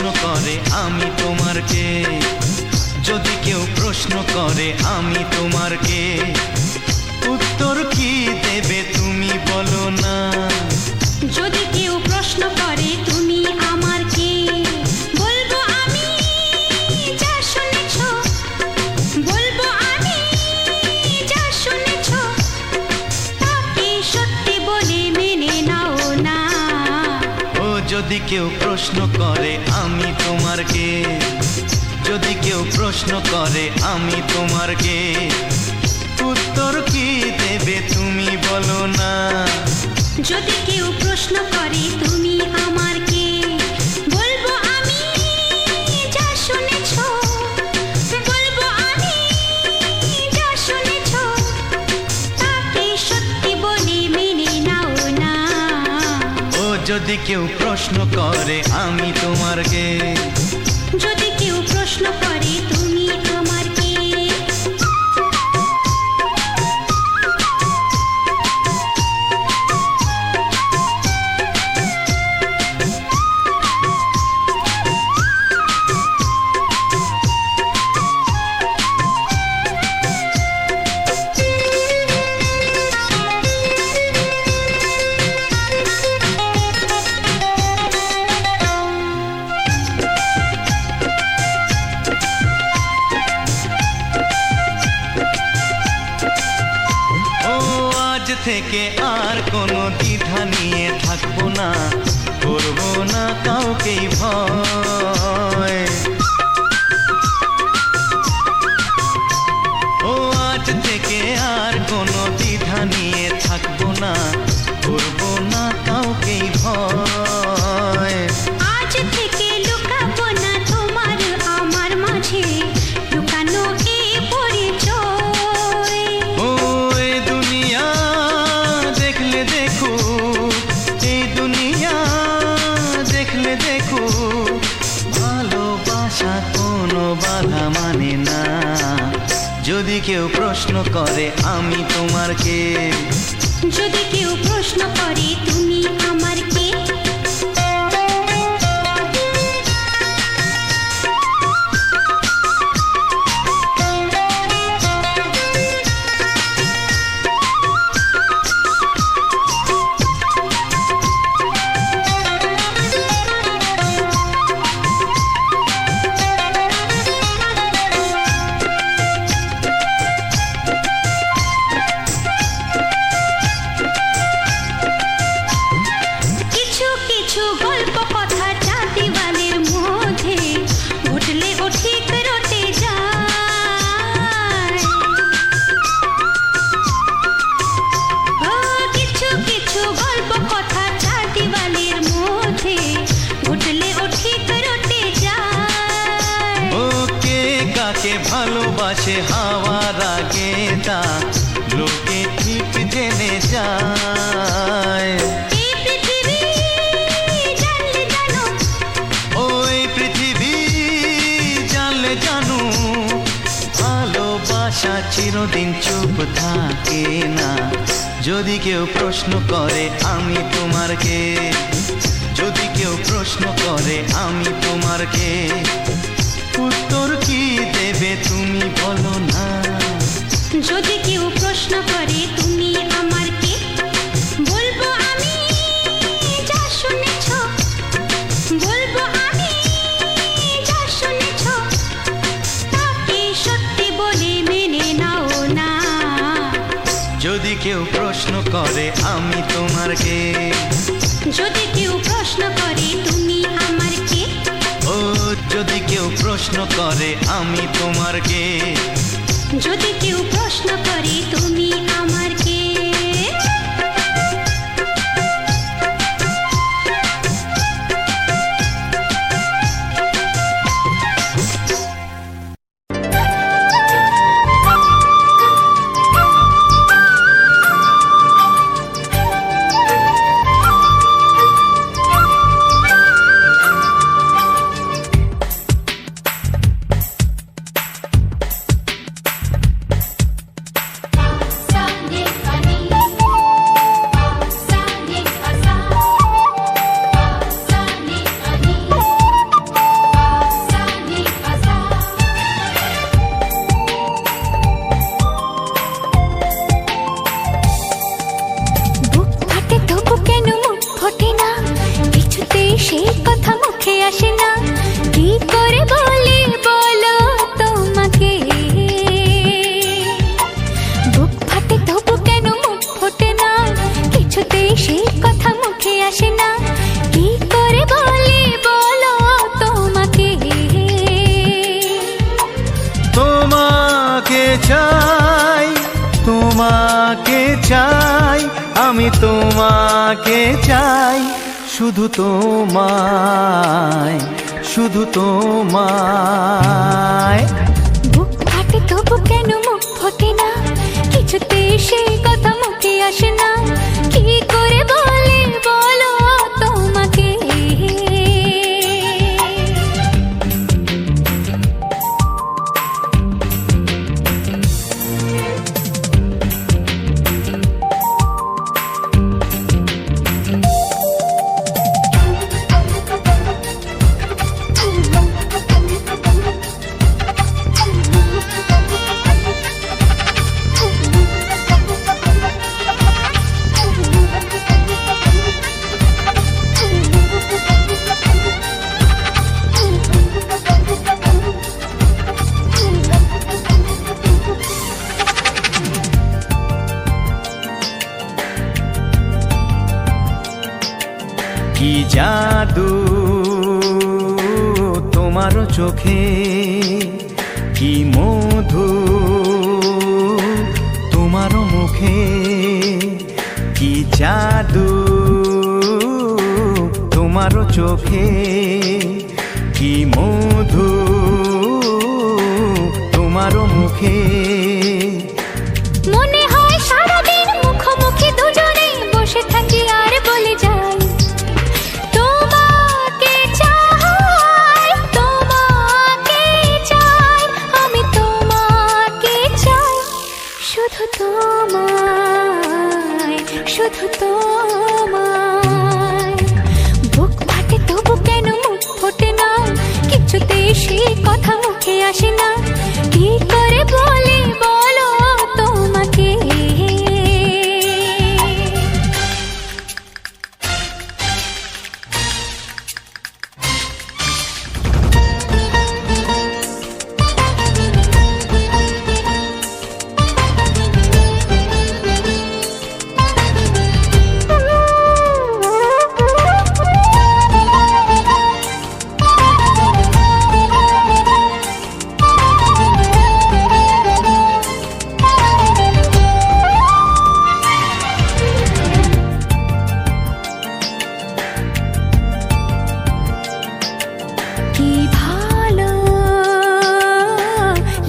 প্রশ্ন করে আমি তোমার কে, যদি কেউ প্রশ্ন করে আমি তোমার কে, উত্তর কি দেবে তুমি বলো না। যদি কেউ প্রশ্ন করে তুমি আমার কে, বলবো আমি যা শুনেছ, বলবো আমি যা শুনেছ, তাকে সত্যি বলে মেনে নাও না। ও যদি কেউ প্রশ্ন করে আমি তোমার কে, যদি কেউ প্রশ্ন করে আমি তোমার কে, উত্তর কি দেবে তুমি বলো না। যদি কেউ প্রশ্ন করে তুমি আমার কে, বলবো আমি যা শুনেছ, বলবো আমি যা শুনেছ, তাকে সত্যি বলে মেনে নাও না। ও যদি কেউ প্রশ্ন করে আমি তোমার কে, যদি কেউ প্রশ্ন করে তুমি আমার কে। থেকে আর কোনো দ্বিধা নিয়ে থাকবো না, করবো না কাউকেই ভয়। ও আজ থেকে আর কোনো দ্বিধা নিয়ে থাকবো না, করবো না কাউকেই ভয়। আজ থেকে লুকাবো না তোমার আমার মাঝে লুকানো এ পরিচয়। ও এই দুনিয়া দেখলে দেখো, এই দুনিয়া দেখলে দেখো, ভালোবাসা কোনো বাধা মানে না। যদি কেউ প্রশ্ন করে আমি তোমার কে, যদি কেউ প্রশ্ন করে তুমি আমার কে। ভালোবাসে হাওয়ার আগে তা লোকে ঠিক জেনে যায়। ওই পৃথিবী জানলে জানো, ভালোবাসা চিরদিন চুপ থাকে না। যদি কেউ প্রশ্ন করে আমি তোমার কে, যদি কেউ প্রশ্ন করে আমি তোমার কে, উত্তর কি দেবে তুমি বলো না। যদি কেউ প্রশ্ন করে তুমি আমার কে, বলবো আমি যা শুনেছ, বলবো আমি যা শুনেছ, তাকে সত্যি বলে মেনে নাও না। যদি কেউ প্রশ্ন করে আমি তোমার কে, যদি কেউ প্রশ্ন করে তুমি আমার কে। ও যদি কেউ প্রশ্ন করে আমি তোমার কে, যদি কেউ প্রশ্ন করে তুমি আমার কে। Sunday. তোমাকে চাই, আমি তোমাকে চাই, শুধু তোমায়, শুধু তোমায়। বুক ফাটে তবু কেন মুখ ফোটে না, কিছুতে সেই কথা মুখে আসে না, কি করে বলে বলো তোমাকে। কি জাদু তোমার চোখে, কি মধু তোমার মুখে, কি জাদু তোমার চোখে, কি মধু তোমার মুখে। মনে হয় সারাদিন মুখোমুখি দুজনে বসে থাকি আর বলে যাই, তোমাকে চাই, তোমাকে চাই, আমি তোমাকে চাই, শুধু তোমায়, শুধু তোমায়। বুক ফাটে তবু কেন মুখ ফোটে না, কিছুতে সেই কথা মুখে আসে না, কি করে বলে বলো তোমাকে। কি ভালো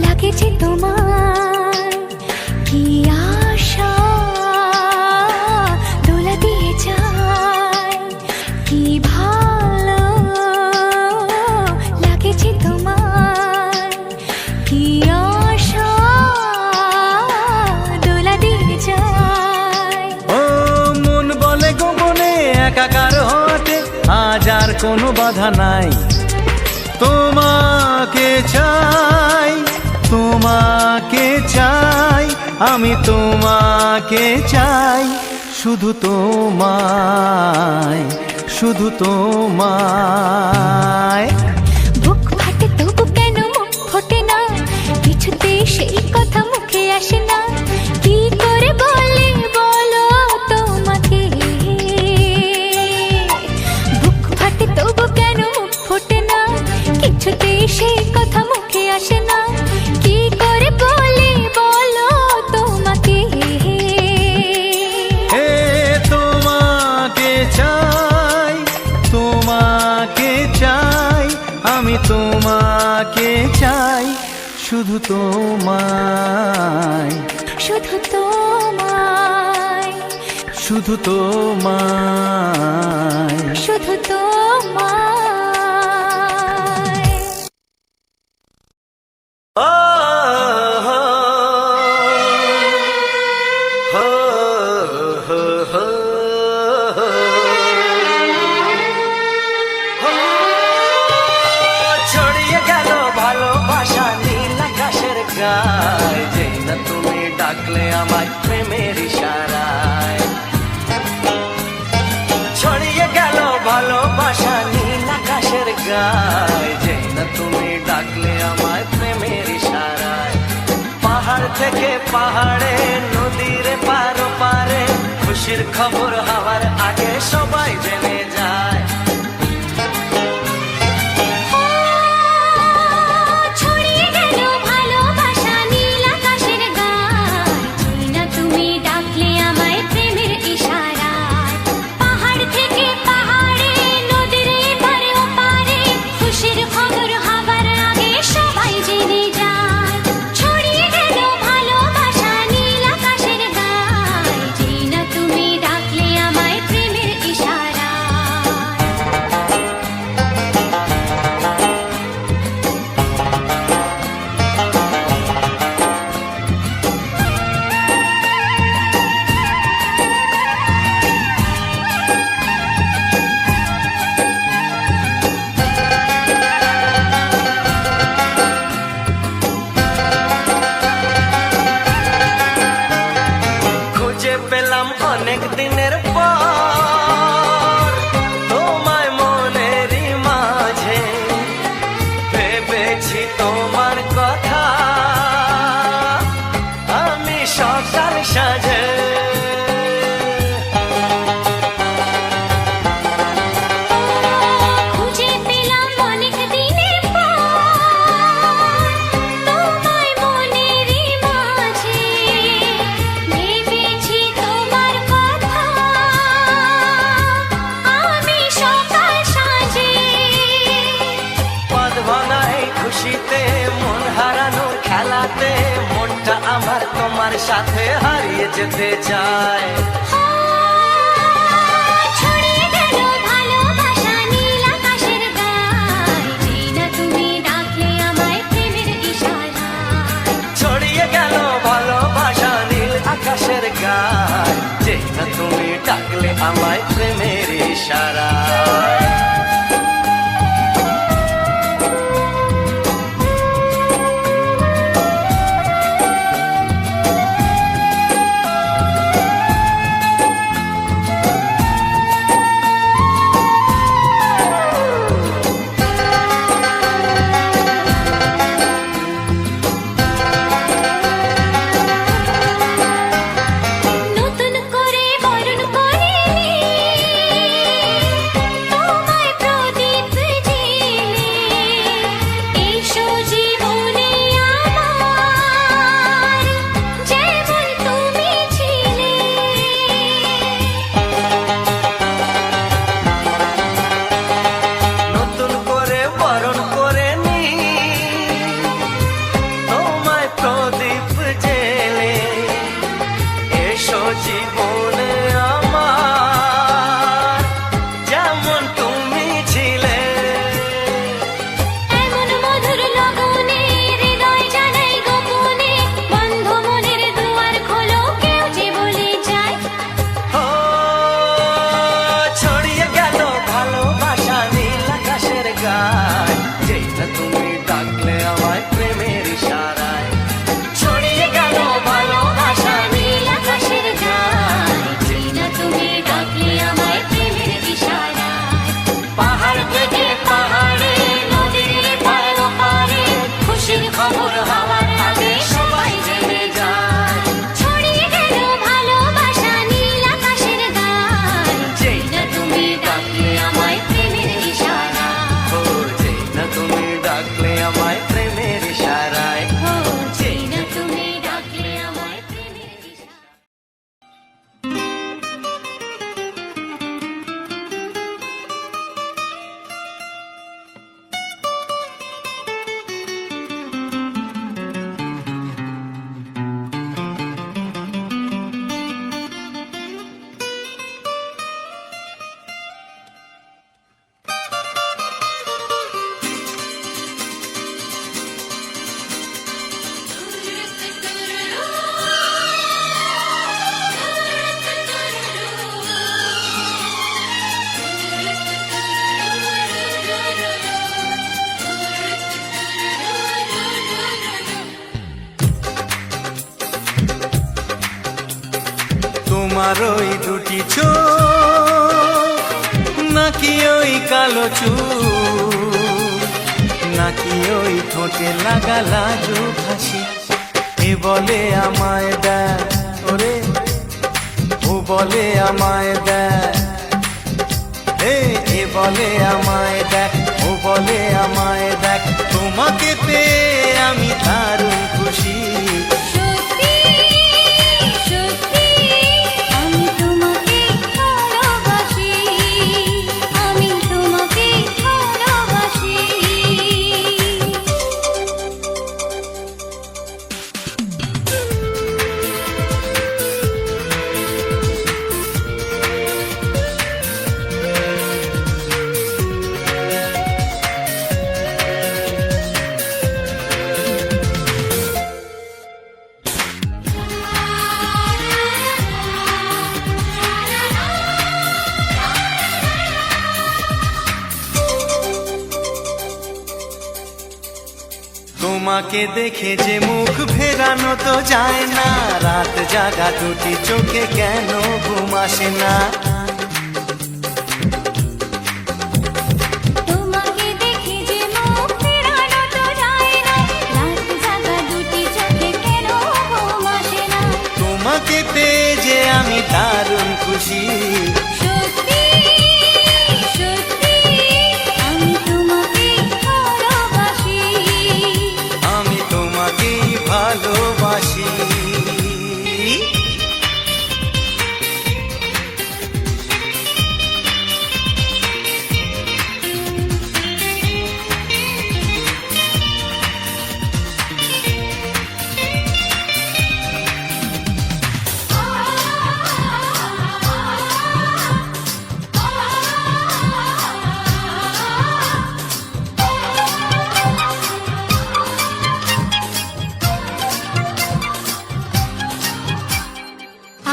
লাগেছে তোমায়, কি আশা দোলা দিয়ে যায়, কি ভালো লাগেছে তোমায়, কি আশা দোলা দিয়ে যায়। ও মন বলে গোপনে একাকার হতে আজ আর কোনো বাধা নাই, তোমাকে চাই, তোমাকে চাই, আমি তোমাকে চাই, শুধু তোমায়, শুধু তোমায়। বুক ফাটে তবু কেন মুখ ফোটে না, কিছুতে সেই কথা মুখে আসে না, কি করে বলে বলো তোমাকে। বুক ফাটে তবু কেন মুখ ফোটে না, কিছুতে সেই কথা মুখে আসে না, কি করে বলে বলো তোমাকে। হে তোমাকে চাই, তোমাকে চাই, আমি তোমাকে চাই, শুধু তোমায়, শুধু তোমায়, শুধু তোমায়। শুধু তোমায়। ছড়িয়ে গেল ভালোবাসা নীল আকাশের গায়, যেই না তুমি ডাকলে আমার প্রেমের ইশারায়। ছড়িয়ে গেল ভালোবাসা নীল আকাশের গায়, যেই না তুমি ডাকলে আমার প্রেমের ইশারায়। পাহাড় থেকে পাহাড়ে, নদীর পারো পারে, খুশির খবর হওয়ার আগে সবাই জেনে যায়। ছড়িয়ে গেল ভালোবাসা নীল আকাশের গায়, যেই না তুমি সকাল সাজে খুঁজে পেলাম অনেক দিনের পর তোমায় মনেরই মাঝে ভেবেছি তোমার কথা আমি সকাল সাজে পদ ভাঙাই খুশিতে মন হারানোর খেলাতে মনটা আমার তোমার সাথে হারিয়ে যেতে চায় ছড়িয়ে গেল ভালোবাসা নীল আকাশের গায়ে যেই না তুমি ডাকলে আমায় প্রেমের ইশারায় ছড়িয়ে গেল ভালোবাসা নীল আকাশের গায় যেই না তুমি ডাকলে আমায় প্রেমের ইশারায় নতুন করে বরণ করে তোমায় প্রদীপ জেলে এসো জীবনে আমার যেমন তুমি ছিলে নতুন করে বরণ করে নি তোমায় প্রদীপ জেলে এসো জীবনে আমার যেমন তুমি ছিলে এমন মধুর লগনে হৃদয় জানাই গোপনে বন্ধ মনের দুয়ার খোলো কেউ যে বলে যায় ও ছড়িয়ে গেল ভালোবাসা নীল আকাশের গায় যেটা তুমি ডাকলে আমায় প্রেমের ইশারায় ছড়িয়ে গেল ভালোবাসা নীল আকাশের গায় যেই না তুমি ডাকলে আমায় প্রেমের ইশারায় পাহাড় থেকে পাহাড়ে নদীর পার পারে খুশির খবর হওয়ার আগে সবাই জেনে যায় ছড়িয়ে গেল ভালোবাসা নীল আকাশের গায়ে যেই না তুমি ডাকলে আমায় প্রেমের ইশারায় ও যেই না তুমি ডাকলে আমায় প্রেমের ইশারায় ও যেই না তুমি ডাকলে আমায় প্রেমের ইশারায় তোমার ওই দুটি চোখ নাকি ওই কালো চুল নাকি ওই ঠোঁটে লাগা লাজুক হাসি এ বলে আমায় দেয় ওরে ও বলে আমায় দেয় এ বলে আমায় দেখ ও বলে আমায় দেখ তোমাকে পেয়ে আমি দারুণ খুশি সত্যি সত্যি আমি তোমাকে ভালোবাসি আমি তোমাকে ভালোবাসি তোমাকে দেখে যে মুখ ফেরানো তো যায় না রাত জাগা দুটি চোখে কেন ঘুম আসে না তোমাকে দেখে যে মুখ ফেরানো তো যায় না রাত জাগা দুটি চোখে কেন ঘুম আসে না তোমাকে পেয়ে যে আমি দারুণ খুশি। সত্যি সত্যি আমি তোমাকে ভালোবাসি, আমি তোমাকেই ভালোবাসি।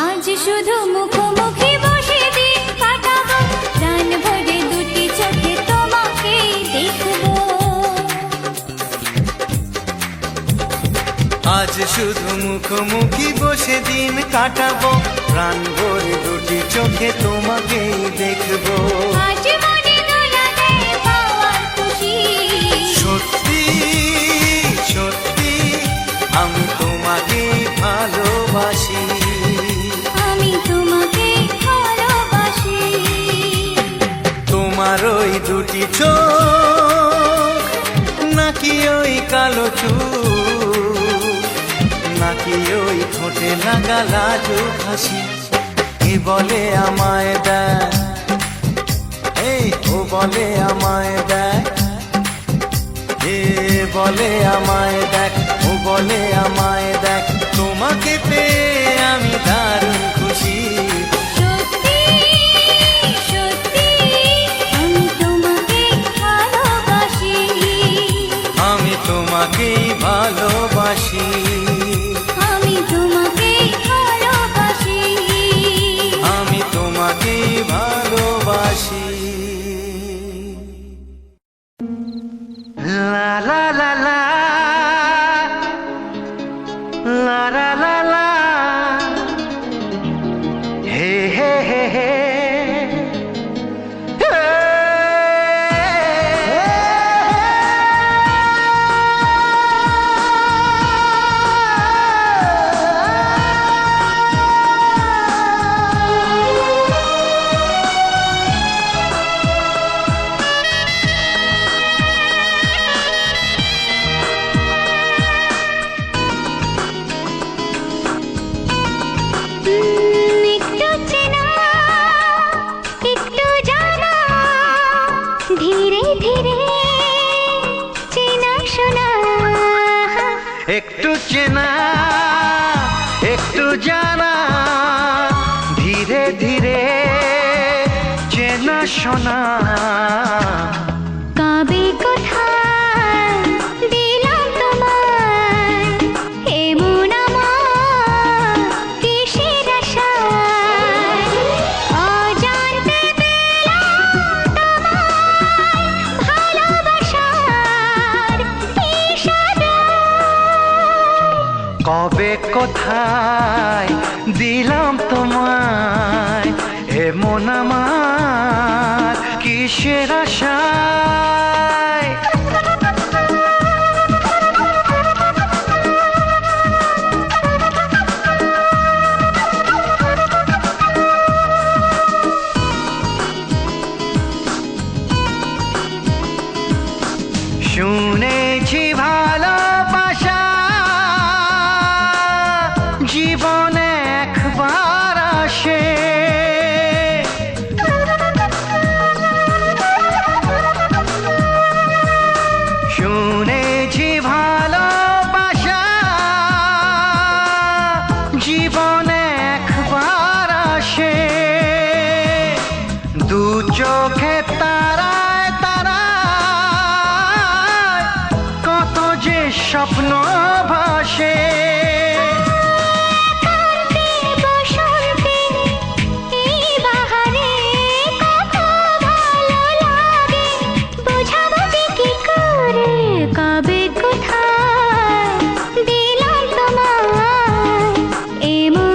আজ শুধু মুখোমুখি বসে দিন কাটাবো, প্রাণ ভরে দুটি চোখে তোমাকে দেখবো। আজ শুধু মুখোমুখি বসে দিন কাটাবো, প্রাণ ভরে দুটি চোখে তোমাকেই দেখবো। আজ মনে দোলাতে পাওয়ার খুশি, সত্যি সত্যি আমি তোমাকেই ভালোবাসি। আমি তোমাকে ভালোবাসি। তোমার ওই দুটি চোখ, নাকি ওই কালো চুল, নাকি ওই ঠোঁটে লাগা লাজুক হাসি, কে বলে আমায় দেয়, এই ও বলে আমায় দেয়, এ বলে আমায় দেখ, ও বলে আমায় দেখ, তোমাকে পেয়ে আমি দারুণ খুশি। সত্যি সত্যি আমি তোমাকে ভালোবাসি, আমি তোমাকেই ভালোবাসি। আমি তোমাকে ভালোবাসি। আমি তোমাকেই ভালোবাসি। লা লা লা লা লা লা লা লা, হে হে হে হে, একটু চেনা একটু জানা, ধীরে ধীরে চেনা শোনা। একটু চেনা একটু জানা, ধীরে ধীরে চেনা শোনা। কবে কোথায় দিলাম তোমায় এমন আমার কিসের আশায়, অজান্তে পেলাম তোমায় ভালোবাসার ইশারায়। কবে কোথায় দিলাম তোমায় এমন আমার কিসের আশায়। শুনেছি ভালোবাসা জীবনে একবার আসে, শুনেছি ভালোবাসা জীবনে একবার আসে, দু চোখে তারায় তারায় কত যে স্বপ্ন ভাসে। বসন্তে এই বাহারে কত ভালো লাগে, বোঝাবো যে কি করে। কবে কোথায় দিলাম তোমায় এমন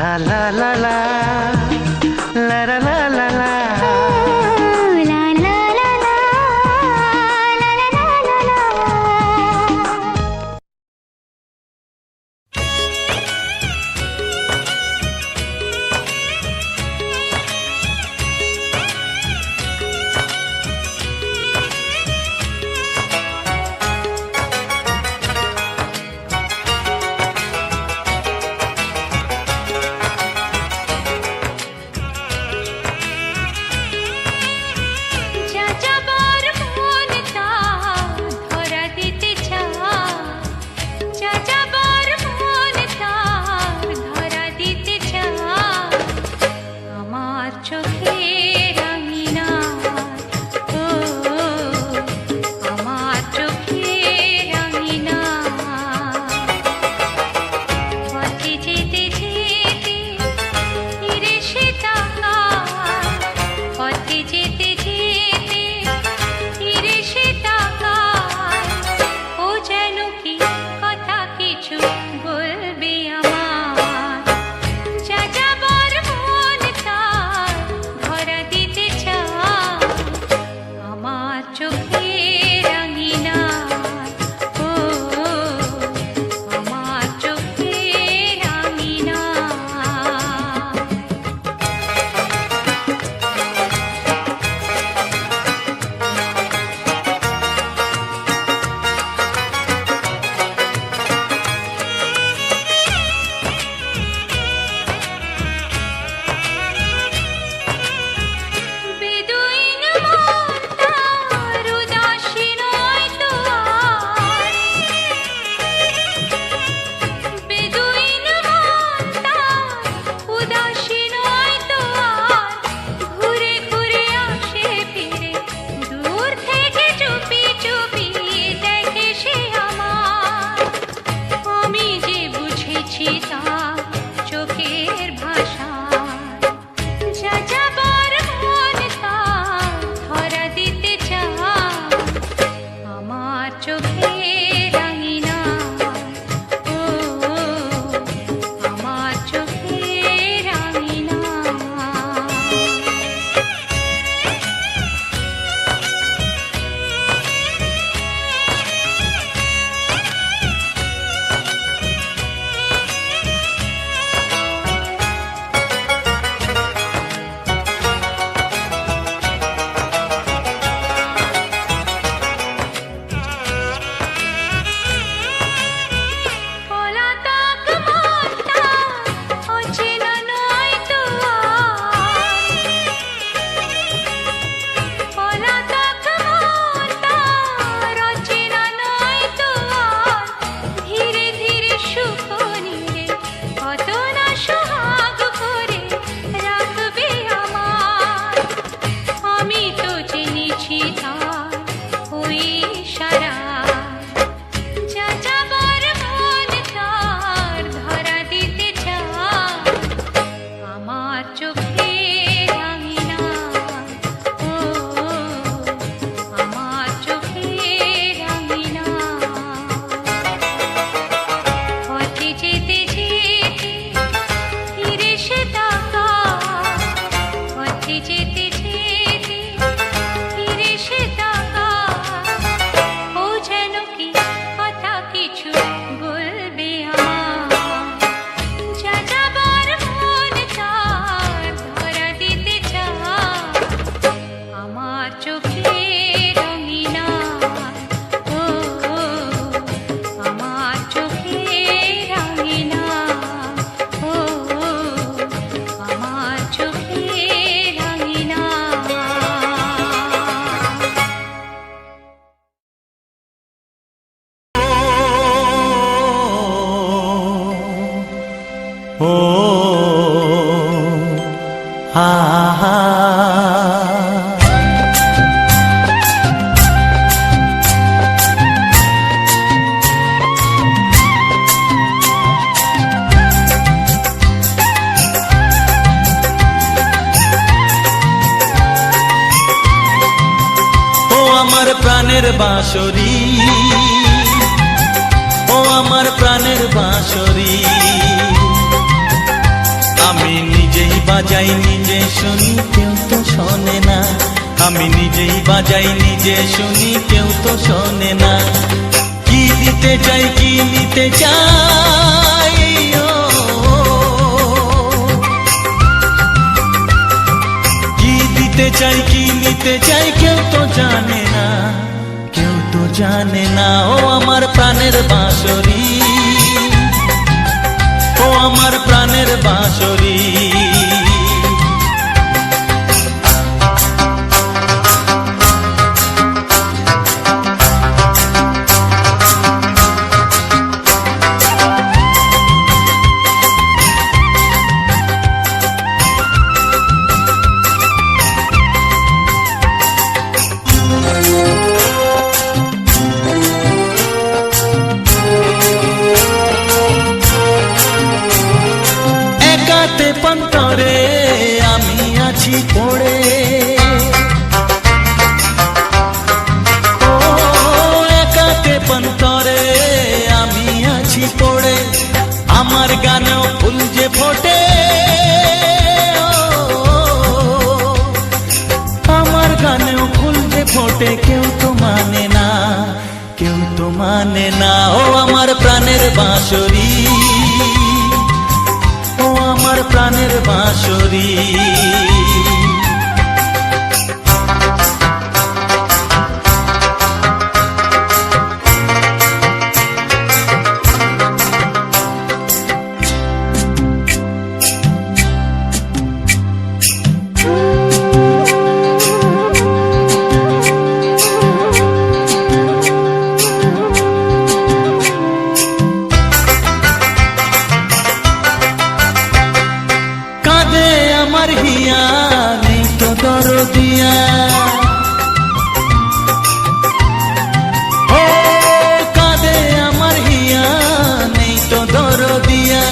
লা লা লা লা লা লা লা লা লা। লা লা লা লা, লা লা লা লা লা। যা যাবার মন তা ধরা দিতে চায়, যা যাবার মন তা ধরা দিতে চায়। আমার চোখের আঙিনায়, ও আমার চোখের আঙিনায়। পথে যেতে যেতে ফিরে সে তাকায়, পথে যেতে যেতে ফিরে সে তাকায়। ও যেন কি কথা কিছু বলবে আমার, যা যাবার মন তার ধরা দিতে চায়। আমার চোখের আঙিনায়, ও আমার চোখের আঙিনায়। বেদুইন মন তার উদাসী নয় তো আর, বেদুইন মন তার উদাসী নয় তো আর। ঘুরে ঘুরে আসে ফিরে দূর থেকে চুপি চুপি দেখে সে আমার। আমি যে বুঝেছি তার চোখের ভাষা, যা যাবার মন তার ধরা দিতে চায়। আমার চোখের আঙিনায়, ও আমার চোখের আঙিনায়। পলাতক মন তার অচেনা নয় তো আর, পলাতক মন তার অচেনা নয় তো আর। ধীরে ধীরে সুখ নিয়ে কত না সোহাগ করে রাখবে আমার। আমি তো জেনেছি তার ওই ইশারায়, যা যাবার মন তার ধরা দিতে চায়। আমার চোখের আঙিনায়, ও আমার চোখের আঙিনায়। পথে যেতে যেতে ফিরে সে তাকায়, পথে যেতে যেতে ফিরে সে তাকায়। ও যেন কি কথা কিছু বলবে আমার, যা যাবার মন তার ধরা দিতে চায়। আমার চোখের আঙিনায়, ও আমার চোখের আঙিনায়, ও আমার চোখের আঙিনায়। ও হা হা। আমার প্রাণের বাঁশরি, ও আমার প্রাণের বাঁশরি, আমি নিজেই বাজাই নিজে শুনি কেউ তো শোনে না, আমি নিজেই বাজাই নিজে শুনি কেউ তো শোনে না। কি দিতে চাই কি নিতে চাই ও, কি দিতে চাই কি নিতে চাই কেউ তো জানে না, কেউ তো জানে না। ও আমার প্রাণের বাঁশরি, ও আমার প্রাণের বাঁশরি। একাতে পন্তরে আমি আছি পড়ে, ও একাতে পন্তরে আমি আছি পড়ে, আমার গানেও ফুল যে ফোটে, আমার গানেও ফুল যে ফোটে কেউ তো মানে না, কেউ তো মানে না। ও আমার প্রাণের বাঁশরি, ও আমার প্রাণের বাঁশরি। কাঁদে আমার হিয়া নেই তো দরদিয়া, ও কাঁদে আমার হিয়া নেই তো দরদিয়া,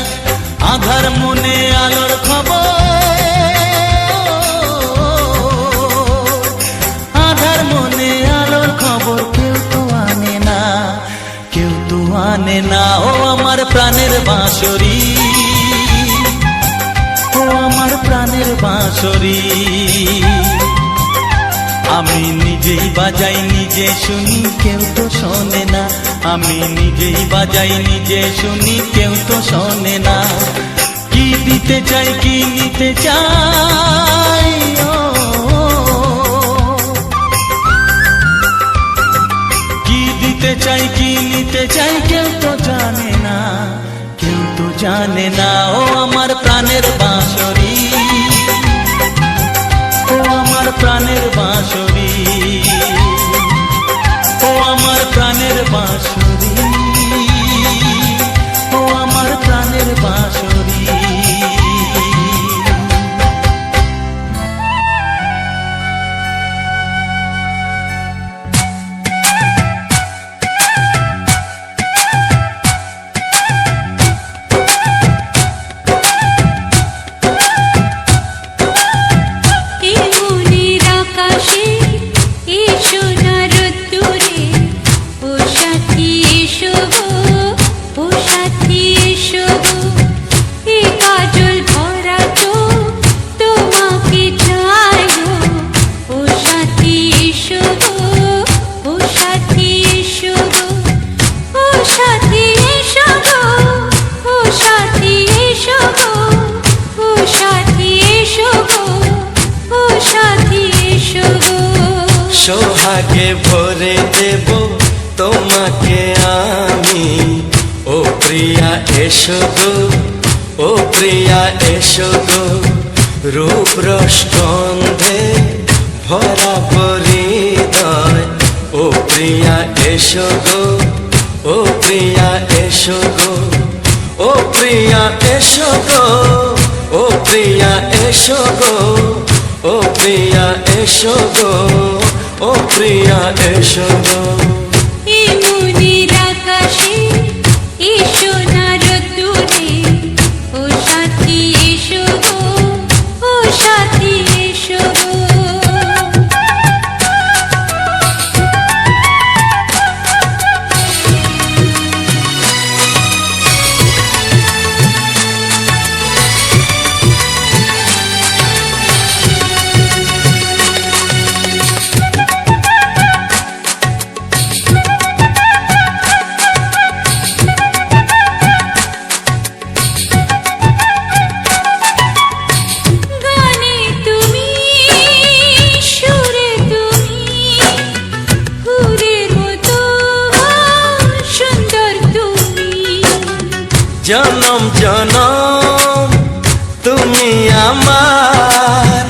আধার মনে আলোর খবর, আধার মনে আলোর খবর কেউ তো আনে না, কেউ তো আনে না। ও আমার প্রাণের বাঁশরি, ও আমার প্রাণের বাঁশরি। আমি নিজেই বাজাই নিজে শুনি কেউ তো শোনে না, আমি নিজেই বাজাই নিজে শুনি কেউ তো শোনে না। কি দিতে চাই কি নিতে চাই ও, কি দিতে চাই কি নিতে চাই কেউ তো জানে না, কেউ তো জানে না। ও আমার প্রাণের বাঁশরি, ও আমার প্রাণের বাঁশরি, ও আমার প্রাণের বাঁশরি, ও আমার প্রাণের বাঁশরি। সোহাগে ভরে দেব তোমাকে আমি, ও প্রিয়া এসো গো, ও প্রিয়া এসো গো, রূপ রস গন্ধে ভরা পরিদয়, ও প্রিয়া এসো গো, ও প্রিয়া এসো গো, ও প্রিয়া এসো গো, ও প্রিয়া এসো গো, ও প্রিয়া এসো গো, ও প্রিয়া এসো গো। এই মনের আকাশে এসো না রোদ্দুরে, ও সাথী এসো গো, ও সাথী এসো গো। জনম জনম তুমি আমার,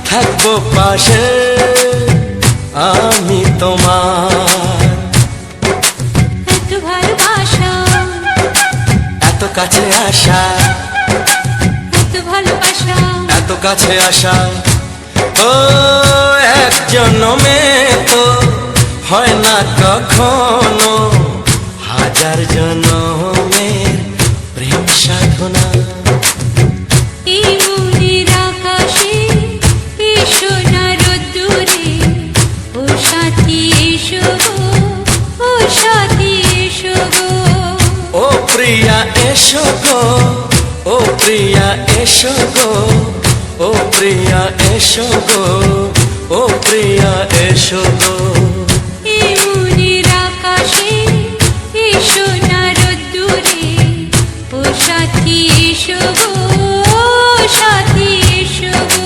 থাকবো পাশে আমি তোমার। এত ভালোবাসা, এত কাছে আসা, এত ভালোবাসা, এত কাছে আসা, ও এক জন্মে তো হয় না কখনো, হাজার জন্মের প্রেম সাধনা। এই মনের আকাশে এই সোনার রোদ্দুরে, ও সাথী এসো গো, ও সাথী এসো গো। ও প্রিয়া এসো গো, ও প্রিয়া এসো গো, ও প্রিয়া এসো গো, ও প্রিয়া এসো গো। এই মনের আকাশে এই সোনার রোদ্দুরে, ও সাথী এসো গো, ও সাথী এসো গো।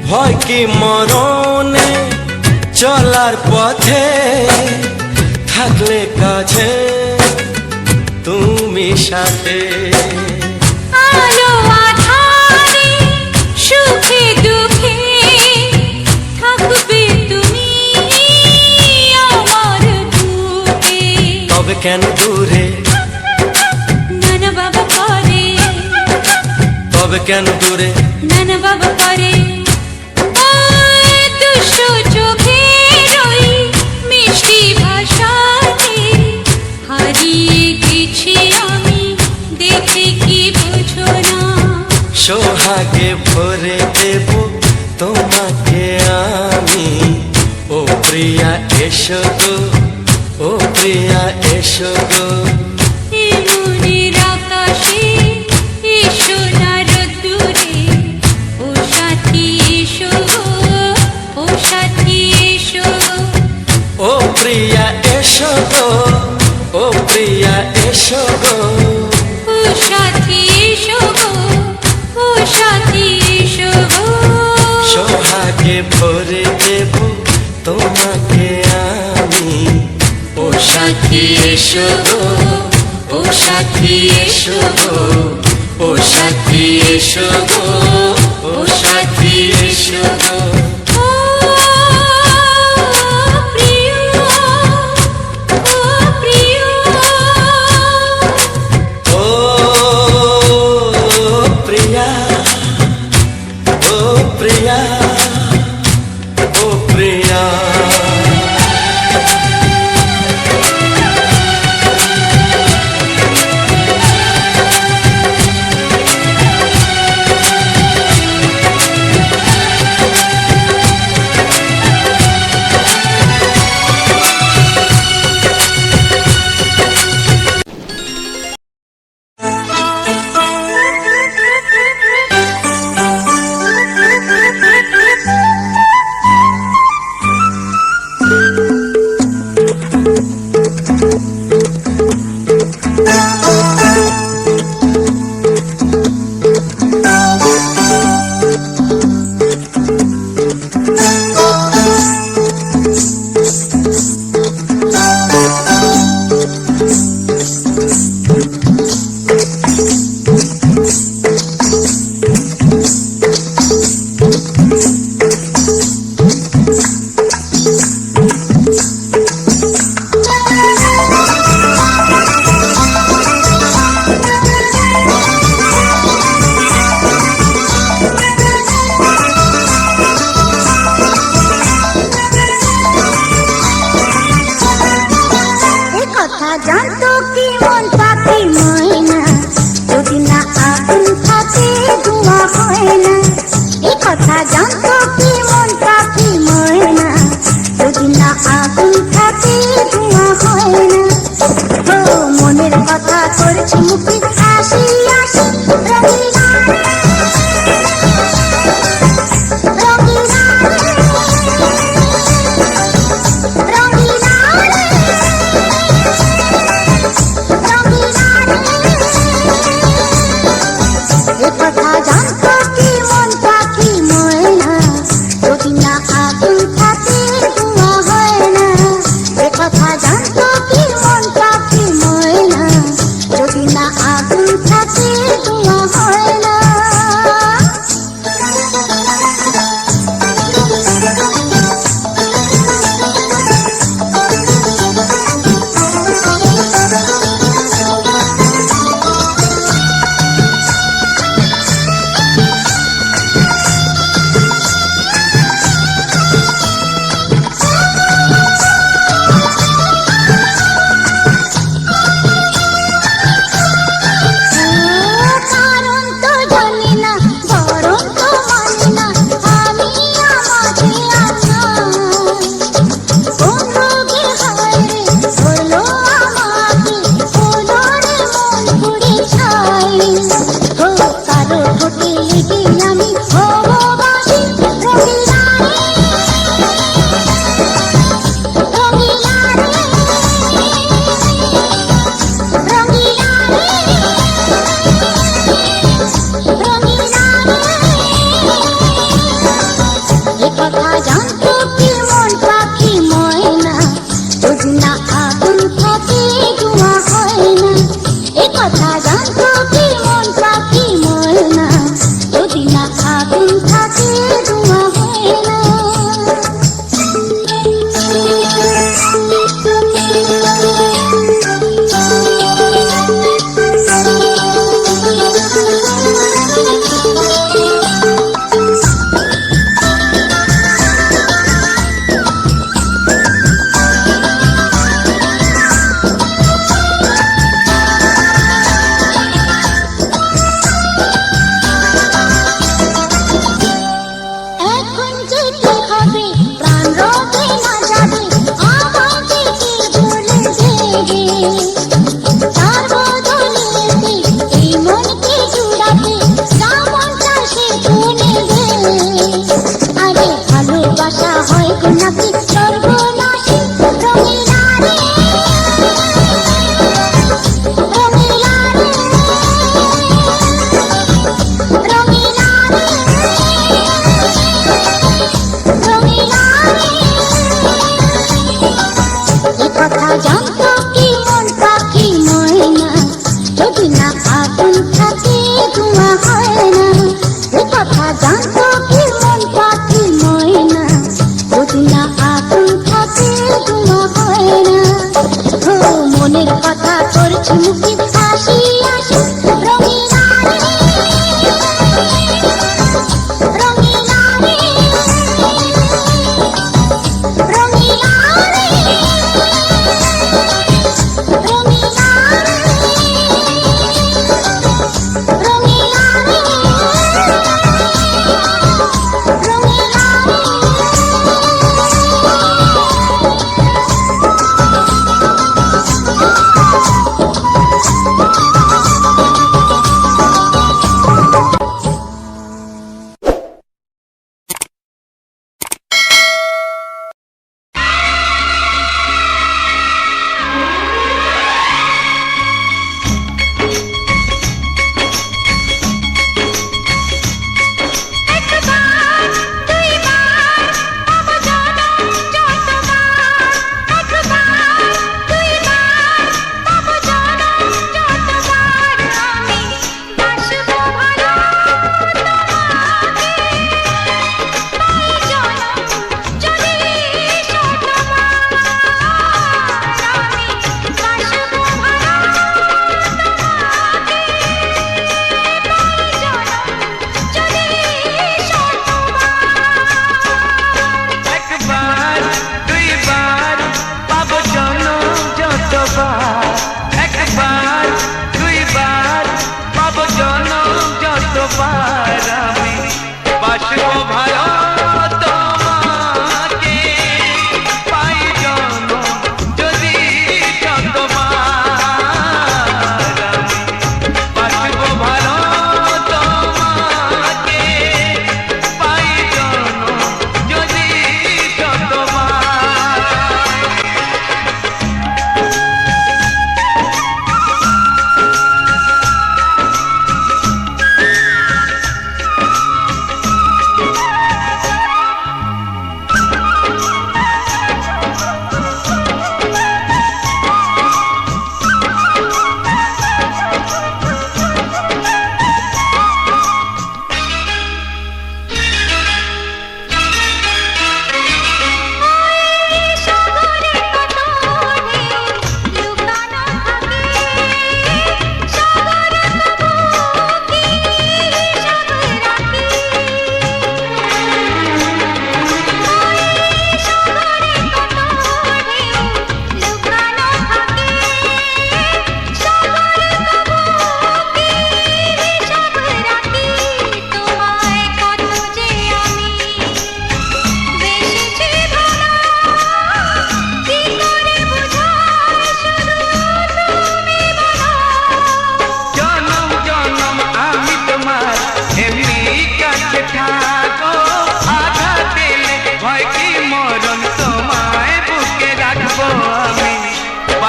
ভয় কি মরণে চলার পথে, থাকলে কাছে তুমি সাথে। আলো আঁধারে সুখে দুঃখে থাকবে তুমি আমার বুকে। তবে কেন দূরে, নানা বাবা করে, তবে কেন দূরে, নানা বাবা করে। ওই দুষ্টু চোখের ওই মিষ্টি ভাষাতে হারিয়ে গেছি আমি, দেখে কি বুঝো না। সোহাগে ভরে দেব তোমাকে আমি, ও প্রিয়া এসো গো, ও প্রিয়া এসো গো। এই মনের আকাশে এই সোনার রোদ্দুরে, ও সাথী এসো গো, ও সাথী এসো গো। ও প্রিয়া এসো গো, ও প্রিয়া এসো গো। ও সাথী এসো গো, ও সাথী এসো গো। সোহাগে ভরে দেব তোমাকে আমি, ও সাথী এসো গো, ও সাথী এসো গো, ও সাথী এসো গো, ও সাথী এসো গো। ও প্রিয়, ও প্রিয়, ও প্রিয়া, ও প্রিয়া, ও প্রিয়া। কথা জানতো কি মন পাখি ময়না। কথা জানতো কি মন পাখি ময়না, যদি না আগুন থাকে ধোঁয়া হয় না। কারণ তো জানি না, বরং তো মানি না, আমি আমাকে আমার কোন রোগে হায় রে ধরলো আমাকে, হলো রে মন পুড়ে ছাই। ও কারো ঠোঁটে লেগে আমি হব বাঁশি, রঙিলা রে, রঙিলা রে, রঙিলা রে, এ কথা জানতো কি মন পাখি ময়না, যদি না আগুন থাকে ধোঁয়া হয় না। এ কথা জানতো কি মন পাখি ময়না, যদি না আগুন থাকে ধোঁয়া হয় না।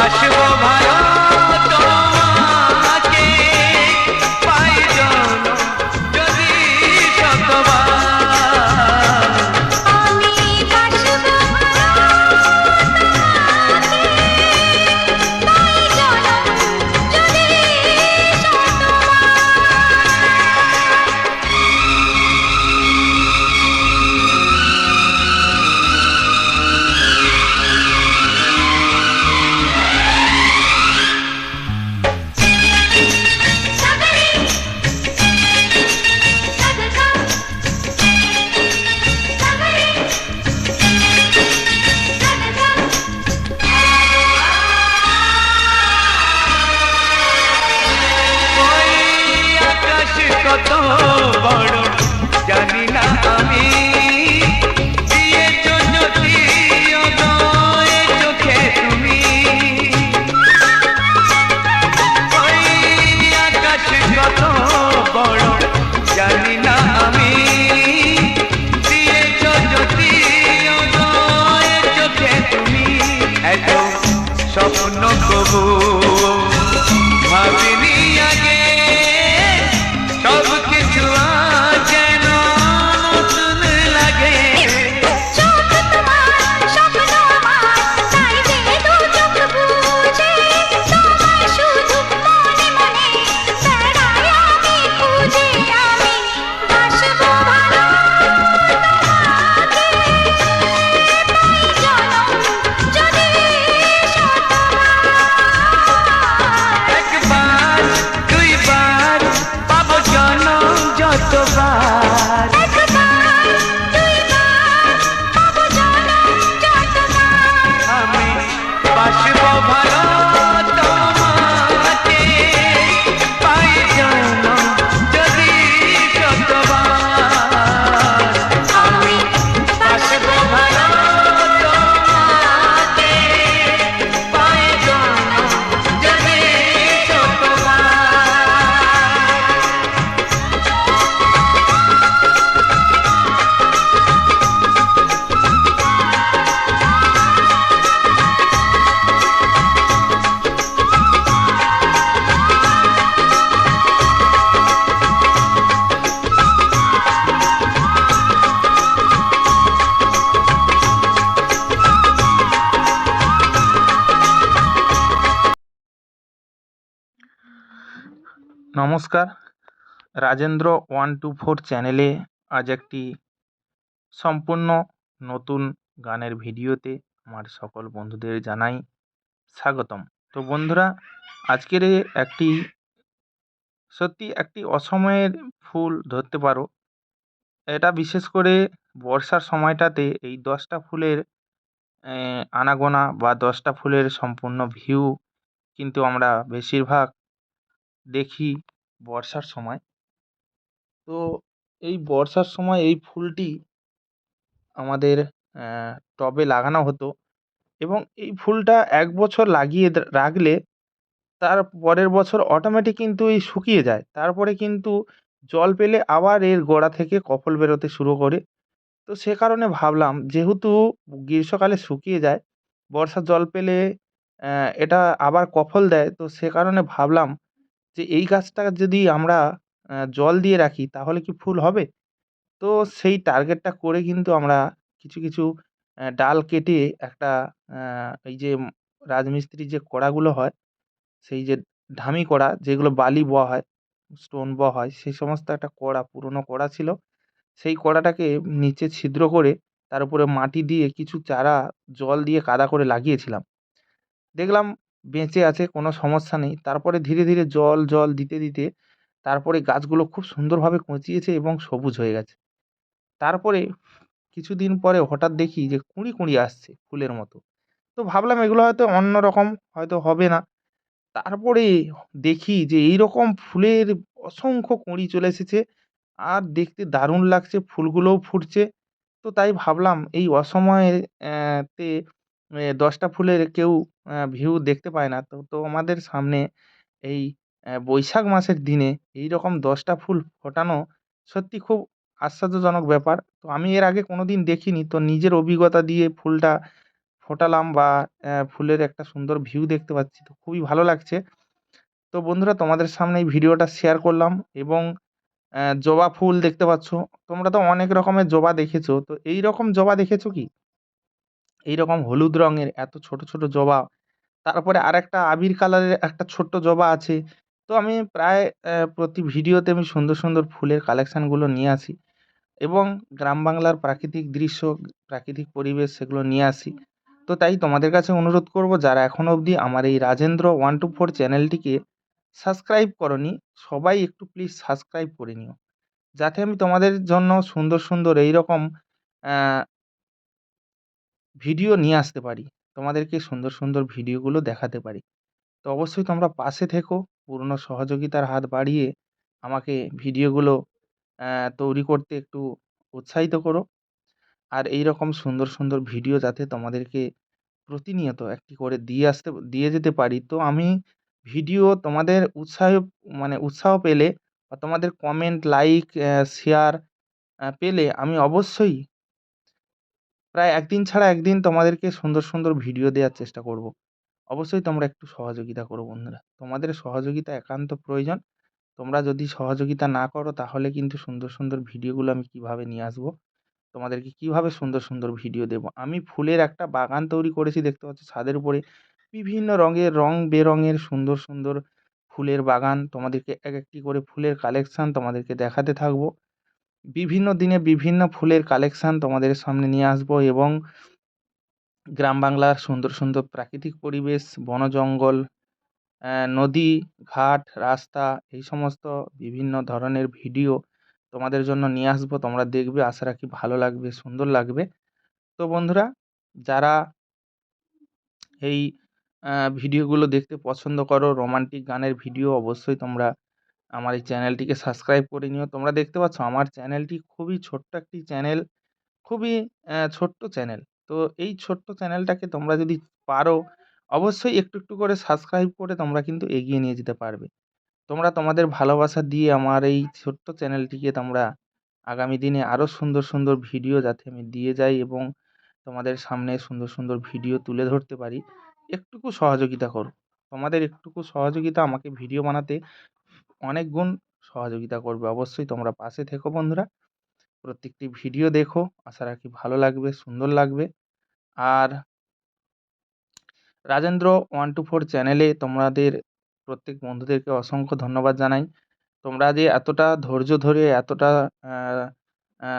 বাসবো ভালো তোমাকে, পাই জনম যদি শতবার। আমি বাসবো ভালো তোমাকে, তাই জনম যদি শতবার। সাগরে সাগরকা, সাগরে সাগরকা। ওই আকাশ কত বড় জানি না আমি, দিয়েছ যদি অদয় চোখে তুমি। ওই আকাশ কত বড় জানি না আমি, দিয়েছ যদি অদয় চোখে তুমি। এত স্বপ্ন কবু ভাবিনি আগে, সব কিছু আজ যেন নতুন লাগে। চোখ তোমার স্বপ্ন আমার, তাই যে দু চোখ বুঝে তোমায় শুধু মনে মনে বেড়াই আমি খুঁজে। আমি বাসবো ভালো তোমাকে, পাই জনম যদি শতবার। একবার দুইবার পাবো জনম যতবার। একবার দুইবার পাবো জনম যতবার। আমি বাসবো ভালো তোমাকে, পাই জনম যদি শতবার। আমি বাসবো ভালো তোমাকে, পাই জনম যদি শতবার। নমস্কার, রাজেন্দ্র 124 চ্যানেলে আজ একটি সম্পূর্ণ নতুন গানের ভিডিওতে আমার সকল বন্ধুদের জানাই স্বাগতম। তো বন্ধুরা, আজকের একটি সত্যি একটি অসময়ের ফুল ধরতে পারো। এটা বিশেষ করে বর্ষার সময়টাতে এই 10টা ফুলের আনাগোনা বা 10টা ফুলের সম্পূর্ণ ভিউ কিন্তু আমরা বেশিরভাগ দেখি বর্ষার সময়। তো এই বর্ষার সময় এই ফুলটি আমাদের টবে লাগানো হতো এবং এই ফুলটা 1 বছর লাগিয়ে রাখলে তার পরের বছর অটোমেটিক কিন্তু এই শুকিয়ে যায়। তারপরে কিন্তু জল পেলে আবার এর গোড়া থেকে কফল বেরোতে শুরু করে। তো সে কারণে ভাবলাম, যেহেতু গ্রীষ্মকালে শুকিয়ে যায়, বর্ষার জল পেলে এটা আবার কফল দেয়। তো সে কারণে ভাবলাম যে এই গাছটা যদি আমরা জল দিয়ে রাখি তাহলে কি ফুল হবে? তো সেই টার্গেটটা করে কিন্তু আমরা কিছু কিছু ডাল কেটে একটা এই যে রাজমিস্ত্রির যে কড়াগুলো হয়, সেই যে ঢামি কড়া যেগুলো বালি বওয়া হয়, স্টোন বওয়া হয়, সেই সমস্ত একটা কড়া, পুরনো কড়া ছিল। সেই কড়াটাকে নিচে ছিদ্র করে তার উপরে মাটি দিয়ে কিছু চারা জল দিয়ে কাদা করে লাগিয়েছিলাম। দেখলাম বেঁচে আছে, কোনো সমস্যা নেই। তারপরে ধীরে ধীরে জল দিতে দিতে তারপরে গাছগুলো খুব সুন্দরভাবে কঁচিয়েছে এবং সবুজ হয়ে গেছে। তারপরে কিছুদিন পরে হঠাৎ দেখি যে কুঁড়ি কুঁড়ি আসছে ফুলের মতো। তো ভাবলাম এগুলো হয়তো অন্যরকম, হয়তো হবে না। তারপরে দেখি যে এইরকম ফুলের অসংখ্য কুঁড়ি চলে এসেছে আর দেখতে দারুণ লাগছে, ফুলগুলোও ফুটছে। তো তাই ভাবলাম এই অসময়ে তে 10টা ফুলের কেউ ভিউ দেখতে পায় না। তো আমাদের সামনে এই বৈশাখ মাসের দিনে এইরকম 10টা ফুল ফোটানো সত্যি খুব আশ্চর্যজনক ব্যাপার। তো আমি এর আগে কোনোদিন দেখিনি। তো নিজের অভিজ্ঞতা দিয়ে ফুলটা ফোটালাম বা ফুলের একটা সুন্দর ভিউ দেখতে পাচ্ছি, তো খুবই ভালো লাগছে। তো বন্ধুরা, তোমাদের সামনে এই ভিডিওটা শেয়ার করলাম। এবং জবা ফুল দেখতে পাচ্ছ, তোমরা তো অনেক রকমের জবা দেখেছো, তো এই রকম জবা দেখেছো কি? এই রকম হলুদ রঙের এত ছোট ছোট জবা, তারপরে আরেকটা আবির কালারের একটা ছোট্ট জবা আছে। তো আমি প্রায় প্রতি ভিডিওতে আমি সুন্দর সুন্দর ফুলের কালেকশানগুলো নিয়ে আসি এবং গ্রাম বাংলার প্রাকৃতিক দৃশ্য, প্রাকৃতিক পরিবেশ সেগুলো নিয়ে আসি। তো তাই তোমাদের কাছে অনুরোধ করব, যারা এখনও অবধি আমার এই রাজেন্দ্র 124 চ্যানেলটিকে সাবস্ক্রাইব করনি, সবাই একটু প্লিজ সাবস্ক্রাইব করে নিও, যাতে আমি তোমাদের জন্য সুন্দর সুন্দর এই রকম ভিডিও নিয়ে আসতে পারি, তোমাদেরকে সুন্দর সুন্দর ভিডিওগুলো দেখাতে পারি। তো অবশ্যই তোমরা পাশে থেকো, পূর্ণ সহযোগিতার হাত বাড়িয়ে আমাকে ভিডিওগুলো তৈরি করতে একটু উৎসাহিত করো। আর এই রকম সুন্দর সুন্দর ভিডিও যাতে তোমাদেরকে প্রতিনিয়ত একটি করে দিয়ে যেতে পারি, তো আমি ভিডিও তোমাদের উৎসাহ পেলে বা তোমাদের কমেন্ট, লাইক, শেয়ার পেলে আমি অবশ্যই প্রায় একদিন ছাড়া একদিন তোমাদেরকে সুন্দর সুন্দর ভিডিও দেওয়ার চেষ্টা করব। অবশ্যই তোমরা একটু সহযোগিতা করো বন্ধুরা, তোমাদের সহযোগিতা একান্ত প্রয়োজন। তোমরা যদি সহযোগিতা না করো, তাহলে কিন্তু সুন্দর সুন্দর ভিডিওগুলো আমি কিভাবে নিয়ে আসবো, তোমাদেরকে কিভাবে সুন্দর সুন্দর ভিডিও দেবো। আমি ফুলের একটা বাগান তৈরি করেছি, দেখতে পাচ্ছ ছাদের উপরে বিভিন্ন রঙের, রং বেরঙের সুন্দর সুন্দর ফুলের বাগান। তোমাদেরকে এক একটি করে ফুলের কালেকশান তোমাদেরকে দেখাতে থাকবো। বিভিন্ন দিনে বিভিন্ন ফুলের কালেকশান তোমাদের সামনে নিয়ে আসবো এবং গ্রাম বাংলার সুন্দর সুন্দর প্রাকৃতিক পরিবেশ, বন জঙ্গল, নদী, ঘাট, রাস্তা, এই সমস্ত বিভিন্ন ধরনের ভিডিও তোমাদের জন্য নিয়ে আসবো। তোমরা দেখবে, আশা রাখি ভালো লাগবে, সুন্দর লাগবে। তো বন্ধুরা, যারা এই ভিডিওগুলো দেখতে পছন্দ করো, রোমান্টিক গানের ভিডিও, অবশ্যই তোমরা আমার এই চ্যানেলটিকে সাবস্ক্রাইব করে নিও। তোমরা দেখতে পাচ্ছ আমার চ্যানেলটি খুবই ছোট্ট একটি চ্যানেল, খুবই ছোট্ট চ্যানেল। তো এই ছোট্ট চ্যানেলটাকে তোমরা যদি পারো, অবশ্যই একটু একটু করে সাবস্ক্রাইব করে তোমরা কিন্তু এগিয়ে নিয়ে যেতে পারবে। তোমরা তোমাদের ভালোবাসা দিয়ে আমার এই ছোট্ট চ্যানেলটিকে তোমরা আগামী দিনে আরও সুন্দর সুন্দর ভিডিও যাতে আমি দিয়ে যাই এবং তোমাদের সামনে সুন্দর সুন্দর ভিডিও তুলে ধরতে পারি, একটুকু সহযোগিতা করো। তোমাদের একটুকু সহযোগিতা আমাকে ভিডিও বানাতে অনেক গুণ সহযোগিতা করবে। অবশ্যই তোমরা পাশে থেকো বন্ধুরা, প্রত্যেকটি ভিডিও দেখো, আশা রাখি ভালো লাগবে, সুন্দর লাগবে। আর রাজেন্দ্র 124 চ্যানেলে তোমাদের প্রত্যেক বন্ধুদেরকে অসংখ্য ধন্যবাদ জানাই। তোমরা যে এতটা ধৈর্য ধরে, এতটা আ আ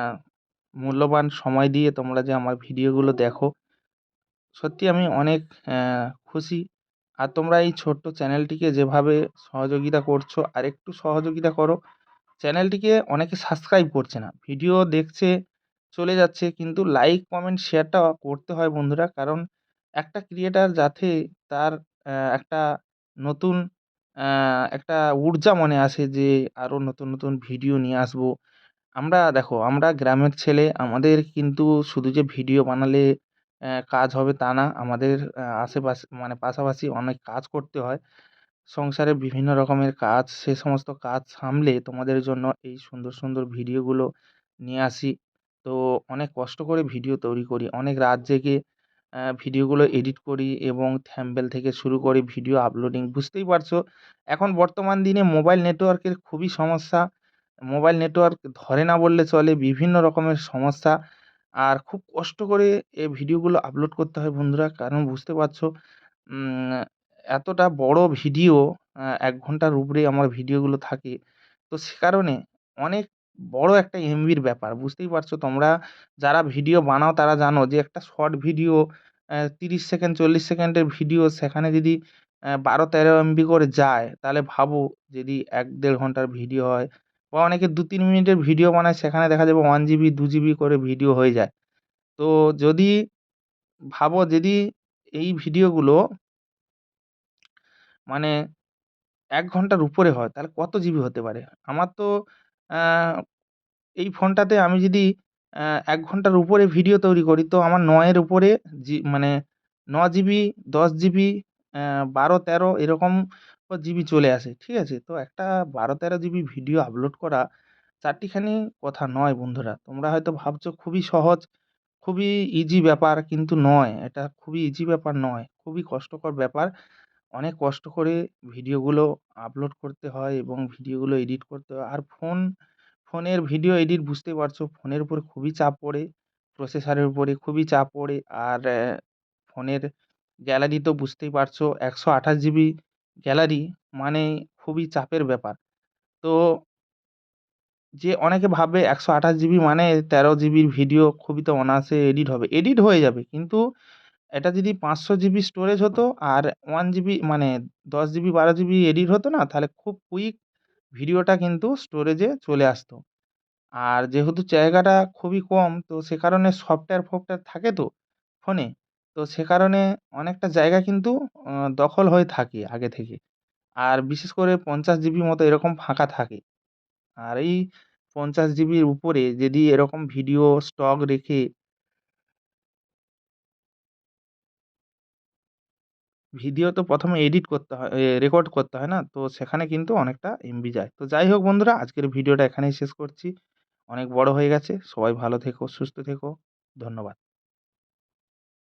মূল্যবান সময় দিয়ে তোমরা যে আমার ভিডিওগুলো দেখো, সত্যি আমি অনেক খুশি। আর তোমরা এই ছোট্ট চ্যানেলটিকে যেভাবে সহযোগিতা করছো, আরেকটু সহযোগিতা করো। চ্যানেলটিকে অনেকে সাবস্ক্রাইব করছে না, ভিডিও দেখছে, চলে যাচ্ছে, কিন্তু লাইক, কমেন্ট, শেয়ারটা করতে হয় বন্ধুরা। কারণ একটা ক্রিয়েটার যাতে তার একটা নতুন একটা ঊর্জা মনে আসে যে আরও নতুন নতুন ভিডিও নিয়ে আসবো। দেখো, আমরা গ্রামের ছেলে, আমাদের কিন্তু শুধু যে ভিডিও বানালে কাজ হবে তা না। আমাদের আশেপাশে পাশাপাশি অনেক কাজ করতে হয়। সংসারে বিভিন্ন রকমের কাজ, সে সমস্ত কাজ সামলে তোমাদের জন্য এই সুন্দর সুন্দর ভিডিওগুলো নিয়ে আসি। তো অনেক কষ্ট করে ভিডিও তৈরি করি, অনেক রাত জেগে ভিডিওগুলো এডিট করি এবং থাম্বনেল থেকে শুরু করে ভিডিও আপলোডিং, বুঝতেই পারছো এখন বর্তমান দিনে মোবাইল নেটওয়ার্কের খুবই সমস্যা। মোবাইল নেটওয়ার্ক ধরে না বললে চলে, বিভিন্ন রকমের সমস্যা। আর খুব কষ্ট করে এই ভিডিওগুলো আপলোড করতে হয় বন্ধুরা, কারণ বুঝতে পারছো উম এতটা বড় ভিডিও, ১ ঘন্টার উপরে আমার ভিডিওগুলো থাকে। তো সে কারণে অনেক বড় একটা এমবির ব্যাপার, বুঝতেই পারছো। তোমরা যারা ভিডিও বানাও তারা জানো যে একটা শর্ট ভিডিও ৩০ সেকেন্ড, ৪০ সেকেন্ডের ভিডিও, সেখানে যদি ১২-১৩ এমবি করে যায়, তাহলে ভাবো যদি ১-১.৫ ঘন্টার ভিডিও হয়, বা অনেকে ২-৩ মিনিটের ভিডিও বানায়, সেখানে দেখা যাবে 1 জিবি, 2 জিবি করে ভিডিও হয়ে যায়। তো যদি ভাবো, যদি এই ভিডিওগুলো মানে ১ ঘন্টার উপরে হয়, তাহলে কত জিবি হতে পারে? আমার তো আ এই ফোনটাতে আমি যদি ১ ঘন্টার উপরে ভিডিও তৈরি করি, তো আমার ৯ এর উপরে মানে ৯ জিবি, ১০ জিবি, ১২-১৩ এরকম জিবি চলে আসে। ঠিক আছে? তো একটা ১২-১৩ জিবি ভিডিও আপলোড করা চারটিখানি কথা নয় বন্ধুরা। তোমরা হয়তো ভাবছো খুবই সহজ, খুবই ইজি ব্যাপার কিন্তু নয়, এটা খুবই ইজি ব্যাপার নয়, খুবই কষ্টকর ব্যাপার। অনেক কষ্ট করে ভিডিওগুলো আপলোড করতে হয় এবং ভিডিওগুলো এডিট করতে হয়। আর ফোনের ভিডিও এডিট বুঝতেই পারছো, ফোনের উপরে খুবই চাপ পড়ে, প্রসেসরের উপরে খুবই চাপ পড়ে। আর ফোনের গ্যালারি তো বুঝতেই পারছো, 128 জিবি গ্যালারি মানে খুবই চাপের ব্যাপার। তো যে অনেকে ভাবে 128 জিবি মানে 13 জিবির ভিডিও খুবই তো অনায়াসে এডিট হবে। এডিট হয়ে যাবে, কিন্তু এটা যদি 500 জিবি স্টোরেজ হতো আর 1 জিবি মানে 10 জিবি 12 জিবি এডিট হতো না, তাহলে খুব কুইক ভিডিওটা কিন্তু স্টোরেজে চলে আসতো। আর যেহেতু জায়গাটা খুবই কম, তো সে কারণে সফটওয়্যার থাকে তো ফোনে, তো সে কারণে অনেকটা জায়গা কিন্তু দখল হয়ে থাকে আগে থেকে। আর বিশেষ করে 50 জিবি মতো এরকম ফাঁকা থাকে। আর এই 50 জিবির উপরে যদি এরকম ভিডিও স্টক রেখে ভিডিও তো ১ম এ এডিট করতে হয়, রেকর্ড করতে হয় না? তো সেখানে কিন্তু অনেকটা এমবি যায়। তো যাই হোক বন্ধুরা, আজকের ভিডিওটা এখানেই শেষ করছি। অনেক বড় হয়ে গেছে। সবাই ভালো থেকো, সুস্থ থেকো। ধন্যবাদ।